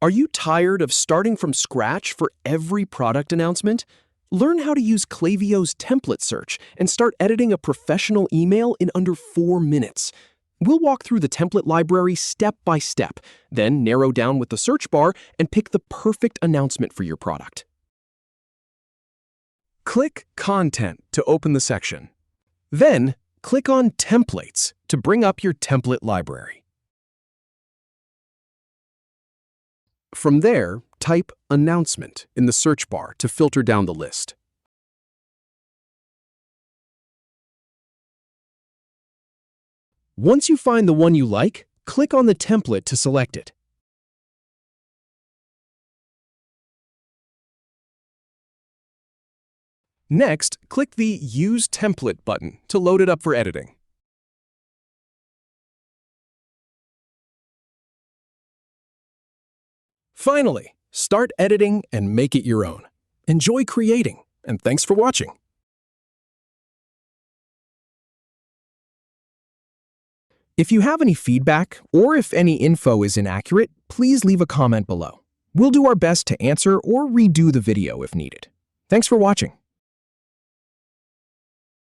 Are you tired of starting from scratch for every product announcement? Learn how to use Klaviyo's template search and start editing a professional email in under 4 minutes. We'll walk through the template library step by step, then narrow down with the search bar and pick the perfect announcement for your product. Click Content to open the section. Then, click on Templates to bring up your template library. From there, type Announcement in the search bar to filter down the list. Once you find the one you like, click on the template to select it. Next, click the Use Template button to load it up for editing. Finally, start editing and make it your own. Enjoy creating, and thanks for watching. If you have any feedback, or if any info is inaccurate, please leave a comment below. We'll do our best to answer or redo the video if needed. Thanks for watching.